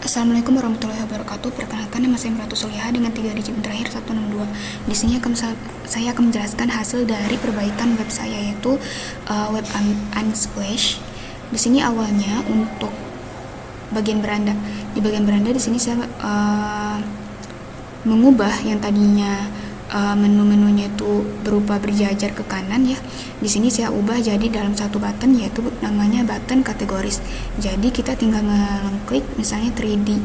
Assalamualaikum warahmatullahi wabarakatuh. Perkenalkan, nama saya Meratus Soliha dengan 3 digit terakhir 162. Di sini saya akan menjelaskan hasil dari perbaikan web saya, yaitu web Unsplash. Di sini awalnya untuk bagian beranda. Di bagian beranda di sini saya mengubah yang tadinya menu-menunya itu berupa berjajar ke kanan ya. Di sini saya ubah jadi dalam satu button, yaitu namanya button kategoris. Jadi kita tinggal mengklik misalnya 3D.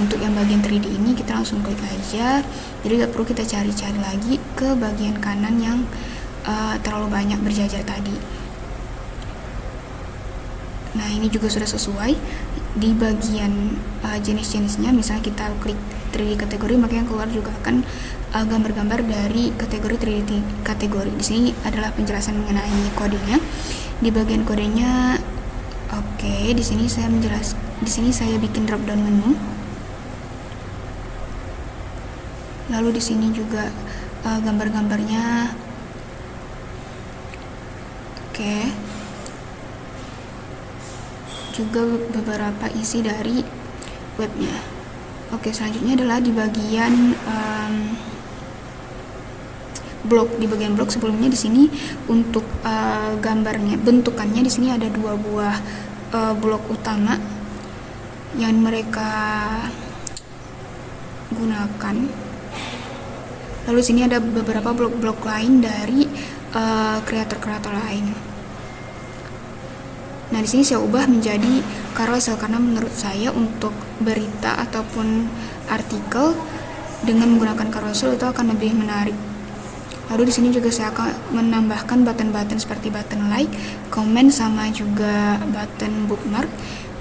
Untuk yang bagian 3D ini kita langsung klik aja. Jadi gak perlu kita cari-cari lagi ke bagian kanan yang terlalu banyak berjajar tadi. Nah, ini juga sudah sesuai. Di bagian jenis-jenisnya, misalnya kita klik 3D kategori, maka yang keluar juga akan gambar-gambar dari kategori 3D kategori. Di sini adalah penjelasan mengenai kodenya. Di bagian kodenya, di sini saya bikin drop down menu. Lalu di sini juga gambar-gambarnya. Juga beberapa isi dari webnya. Selanjutnya adalah di bagian blok. Di bagian blok sebelumnya di sini untuk gambarnya, bentukannya di sini ada 2 buah blok utama yang mereka gunakan. Lalu sini ada beberapa blok-blok lain dari kreator-kreator lain. Nah, di sini saya ubah menjadi carousel karena menurut saya untuk berita ataupun artikel dengan menggunakan carousel itu akan lebih menarik. Lalu di sini juga saya akan menambahkan button-button seperti button like, comment, sama juga button bookmark.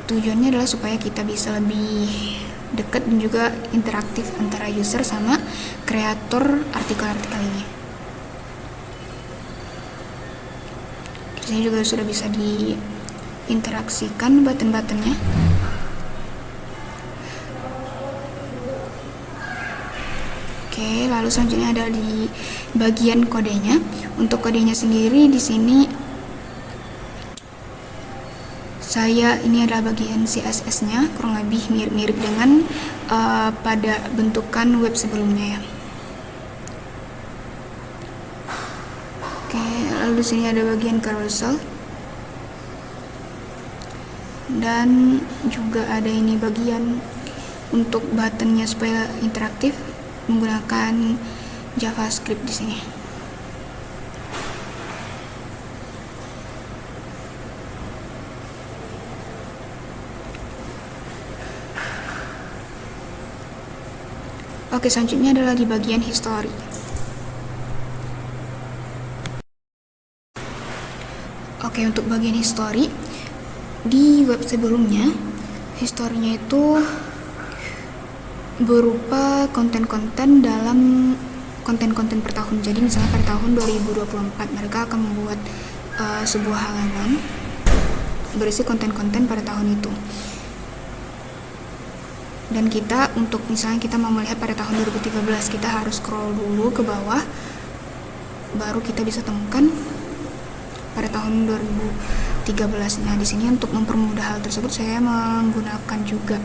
Tujuannya adalah supaya kita bisa lebih dekat dan juga interaktif antara user sama kreator artikel-artikel ini. Di sini juga sudah bisa diinteraksikan button-buttonnya. Lalu selanjutnya ada di bagian kodenya. Untuk kodenya sendiri di sini ini adalah bagian CSS-nya, kurang lebih mirip-mirip dengan pada bentukan web sebelumnya ya. Lalu di sini ada bagian carousel. Dan juga ada ini bagian untuk buttonnya supaya interaktif menggunakan JavaScript di sini. Selanjutnya adalah di bagian history. Untuk bagian history di web sebelumnya, historinya itu berupa konten-konten dalam konten-konten per tahun. Jadi misalnya pada tahun 2024 mereka akan membuat sebuah halaman berisi konten-konten pada tahun itu. Dan kita untuk misalnya kita mau melihat pada tahun 2013, kita harus scroll dulu ke bawah baru kita bisa temukan pada tahun 2013. Nah, di sini untuk mempermudah hal tersebut saya menggunakan juga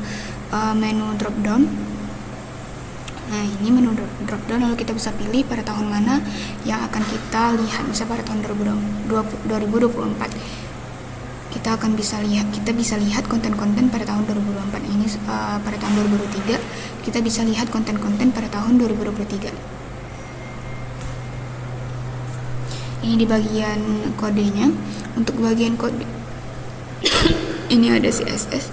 menu drop down. Nah, ini menu drop down, lalu kita bisa pilih pada tahun mana yang akan kita lihat. Misalnya pada tahun 2024 kita bisa lihat konten-konten pada tahun 2024 ini. Pada tahun 2023 kita bisa lihat konten-konten pada tahun 2023. Ini di bagian kodenya. Untuk bagian kode ini ada CSS.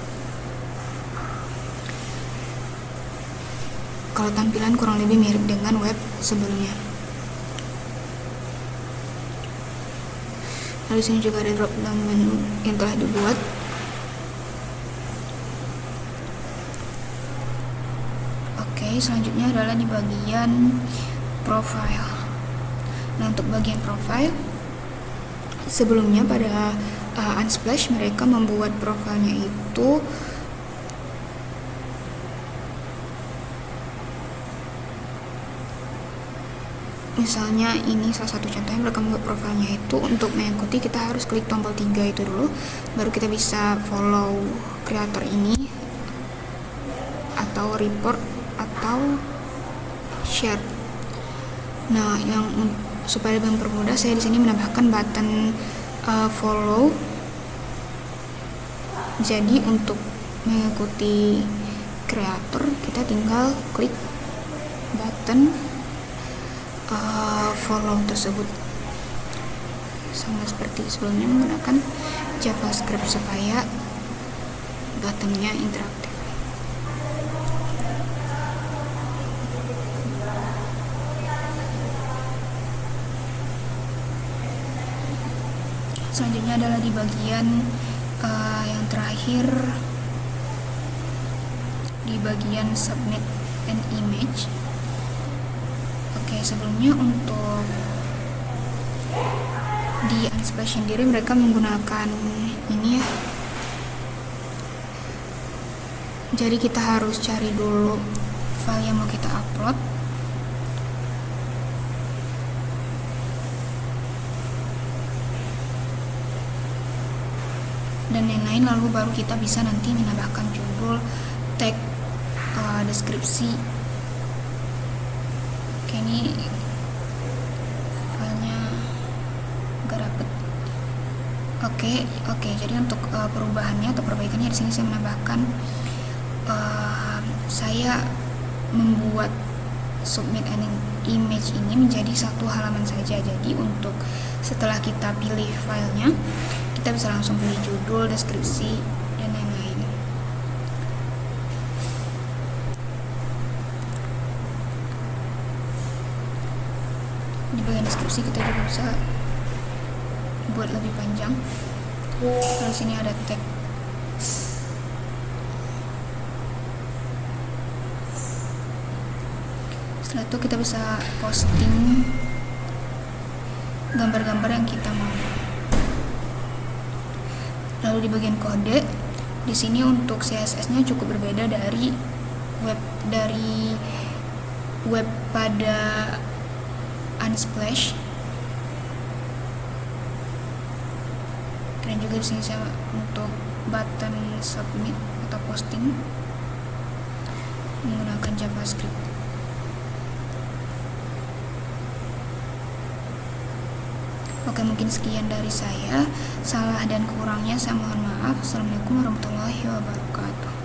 Kalau tampilan kurang lebih mirip dengan web sebelumnya. Lalu sini juga ada drop down menu yang telah dibuat. Selanjutnya adalah di bagian profile. Nah, untuk bagian profile sebelumnya pada Unsplash mereka membuat profilnya itu misalnya ini salah satu contohnya, mereka membuat profilnya itu untuk mengikuti kita harus klik tombol 3 itu dulu, baru kita bisa follow kreator ini atau report atau share. Nah, supaya lebih mempermudah, saya di sini menambahkan button follow. Jadi untuk mengikuti kreator, kita tinggal klik button follow tersebut, sama seperti sebelumnya menggunakan JavaScript supaya buttonnya interaktif. Selanjutnya adalah di bagian yang terakhir, di bagian submit an image. Oke, sebelumnya untuk di Unsplash sendiri mereka menggunakan ini ya. Jadi kita harus cari dulu file yang mau kita upload. Dan lain-lain, lalu baru kita bisa nanti menambahkan judul, tag, deskripsi. Oke, ini filenya gak dapet. Oke, jadi untuk perubahannya atau perbaikannya di sini saya menambahkan, saya membuat submit an image ini menjadi satu halaman saja. Jadi untuk setelah kita pilih filenya, kita bisa langsung pilih judul, deskripsi, dan lain-lain. Di bagian deskripsi kita juga bisa buat lebih panjang. Lalu sini ada tag. Setelah itu kita bisa posting gambar-gambar yang kita mau. Lalu di bagian kode, di sini untuk CSS-nya cukup berbeda dari web pada Unsplash. Dan juga di sini saya untuk button submit atau posting menggunakan JavaScript. Oke, mungkin sekian dari saya. Salah dan kurangnya saya mohon maaf. Assalamualaikum warahmatullahi wabarakatuh.